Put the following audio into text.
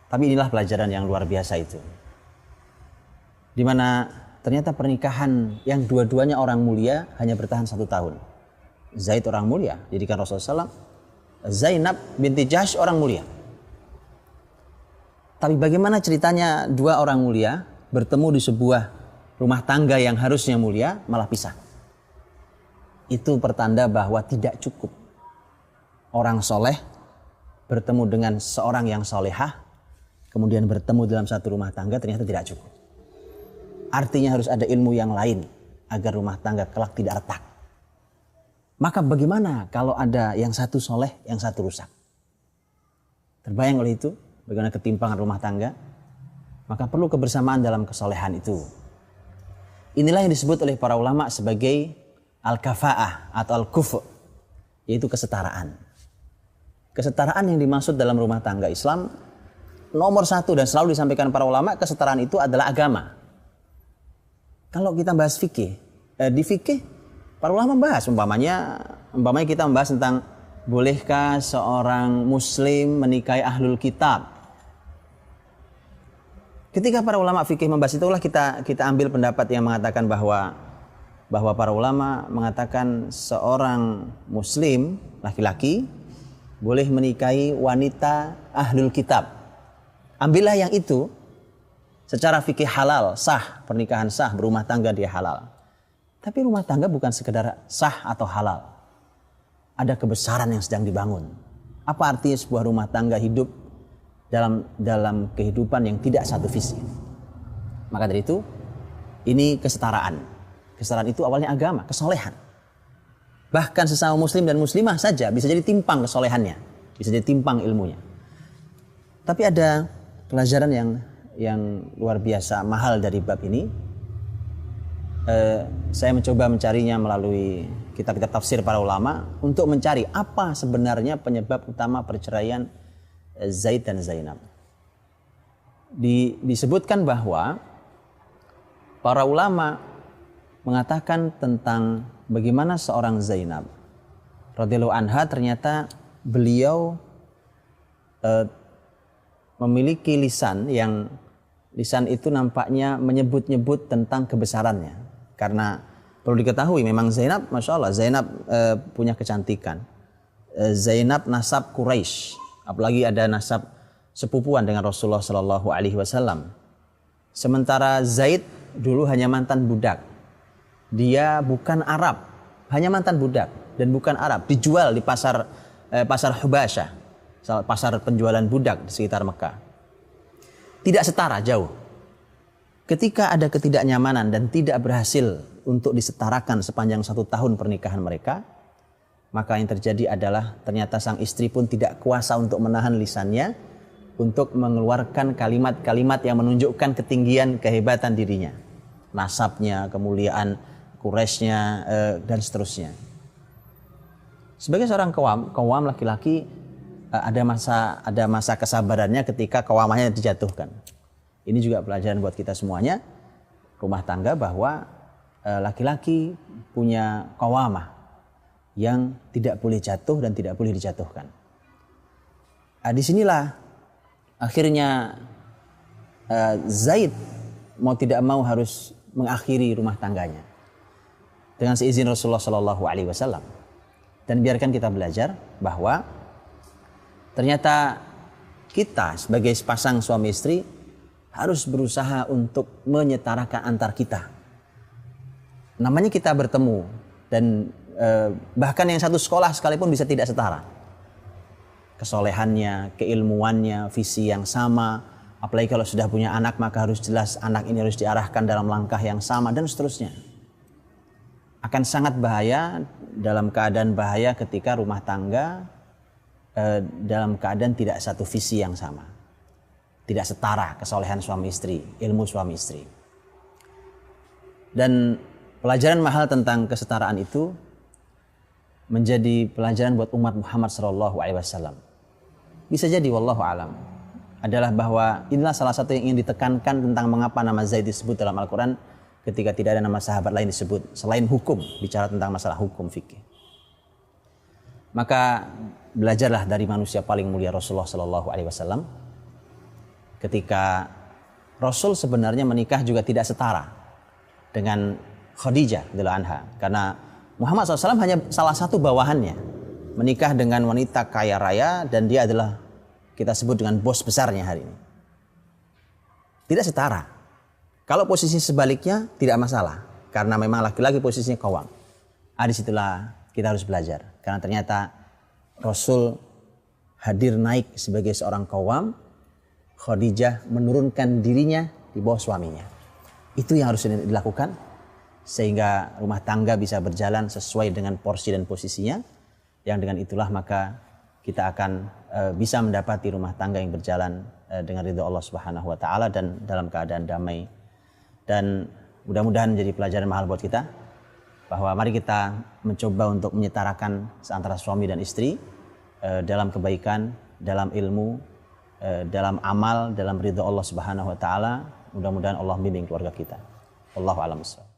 Tapi inilah pelajaran yang luar biasa itu. Di mana ternyata pernikahan yang dua-duanya orang mulia hanya bertahan 1 tahun. Zaid orang mulia, didikan Rasulullah SAW. Zainab binti Jahsy orang mulia. Tapi bagaimana ceritanya dua orang mulia bertemu di sebuah rumah tangga yang harusnya mulia malah pisah. Itu pertanda bahwa tidak cukup orang soleh bertemu dengan seorang yang solehah, kemudian bertemu dalam satu rumah tangga, ternyata tidak cukup. Artinya harus ada ilmu yang lain agar rumah tangga kelak tidak retak. Maka bagaimana kalau ada yang satu soleh, yang satu rusak? Terbayang oleh itu bagaimana ketimpangan rumah tangga? Maka perlu kebersamaan dalam kesolehan itu. Inilah yang disebut oleh para ulama sebagai al-kafa'ah atau al-kufu', yaitu kesetaraan. Kesetaraan yang dimaksud dalam rumah tangga Islam nomor 1 dan selalu disampaikan para ulama, kesetaraan itu adalah agama. Kalau kita bahas fikih, di fikih para ulama bahas umpamanya kita membahas tentang bolehkah seorang muslim menikahi ahlul kitab. Ketika para ulama fikih membahas itulah kita ambil pendapat yang mengatakan bahwa para ulama mengatakan seorang muslim laki-laki boleh menikahi wanita ahlul kitab. Ambillah yang itu secara fikih halal, sah, pernikahan sah, berumah tangga dia halal. Tapi rumah tangga bukan sekedar sah atau halal. Ada kebesaran yang sedang dibangun. Apa artinya sebuah rumah tangga hidup dalam kehidupan yang tidak satu visi? Maka dari itu, ini kesetaraan. Kesetaraan itu awalnya agama, kesolehan. Bahkan sesama muslim dan muslimah saja bisa jadi timpang kesolehannya, bisa jadi timpang ilmunya. Tapi ada pelajaran yang luar biasa mahal dari bab ini. Saya mencoba mencarinya melalui kitab-kitab tafsir para ulama untuk mencari apa sebenarnya penyebab utama perceraian Zaid dan Zainab. Disebutkan bahwa para ulama mengatakan tentang bagaimana seorang Zainab radhiyallahu anha ternyata beliau memiliki lisan itu nampaknya menyebut-nyebut tentang kebesarannya. Karena perlu diketahui memang Zainab, Masya Allah, Zainab punya kecantikan. Zainab nasab Quraisy, apalagi ada nasab sepupuan dengan Rasulullah Sallallahu Alaihi Wasallam. Sementara Zaid dulu hanya mantan budak. Dia bukan Arab, hanya mantan budak dan bukan Arab. Dijual di pasar Hubasyah, pasar penjualan budak di sekitar Mekah. Tidak setara, jauh. Ketika ada ketidaknyamanan dan tidak berhasil untuk disetarakan sepanjang 1 tahun pernikahan mereka, maka yang terjadi adalah ternyata sang istri pun tidak kuasa untuk menahan lisannya untuk mengeluarkan kalimat-kalimat yang menunjukkan ketinggian kehebatan dirinya, nasabnya, kemuliaan Quraisynya, dan seterusnya. Sebagai seorang kawam laki-laki, ada masa kesabarannya ketika kawamahnya dijatuhkan. Ini juga pelajaran buat kita semuanya, rumah tangga, bahwa laki-laki punya qawamah yang tidak boleh jatuh dan tidak boleh dijatuhkan. Disinilah akhirnya Zaid mau tidak mau harus mengakhiri rumah tangganya dengan seizin Rasulullah Sallallahu Alaihi Wasallam. Dan biarkan kita belajar bahwa ternyata kita sebagai sepasang suami istri harus berusaha untuk menyetarakan antar kita. Namanya kita bertemu dan bahkan yang satu sekolah sekalipun bisa tidak setara. Kesolehannya, keilmuannya, visi yang sama. Apalagi kalau sudah punya anak, maka harus jelas anak ini harus diarahkan dalam langkah yang sama dan seterusnya. Akan sangat bahaya, dalam keadaan bahaya ketika rumah tangga dalam keadaan tidak satu visi yang sama. Tidak setara kesolehan suami istri, ilmu suami istri. Dan pelajaran mahal tentang kesetaraan itu menjadi pelajaran buat umat Muhammad SAW. Bisa jadi, wallahu alam, adalah bahwa inilah salah satu yang ingin ditekankan tentang mengapa nama Zaid disebut dalam Al-Quran ketika tidak ada nama sahabat lain disebut selain hukum, bicara tentang masalah hukum fikih. Maka belajarlah dari manusia paling mulia Rasulullah SAW. ketika Rasul sebenarnya menikah juga tidak setara dengan Khadijah radhiyallahu anha, karena Muhammad SAW hanya salah satu bawahannya, menikah dengan wanita kaya raya dan dia adalah kita sebut dengan bos besarnya hari ini. Tidak setara. Kalau posisi sebaliknya tidak masalah, karena memang laki-laki posisinya qawwam. Disitulah kita harus belajar, karena ternyata Rasul hadir naik sebagai seorang qawwam, Khadijah menurunkan dirinya di bawah suaminya. Itu yang harus dilakukan sehingga rumah tangga bisa berjalan sesuai dengan porsi dan posisinya. Yang dengan itulah maka kita akan bisa mendapati rumah tangga yang berjalan dengan ridha Allah Subhanahu wa taala dan dalam keadaan damai. Dan mudah-mudahan menjadi pelajaran mahal buat kita, bahwa mari kita mencoba untuk menyetarakan antara suami dan istri dalam kebaikan, dalam ilmu, dalam amal, dalam ridha Allah Subhanahu wa taala. Mudah-mudahan Allah bimbing keluarga kita. Wallahu a'lam bishawab.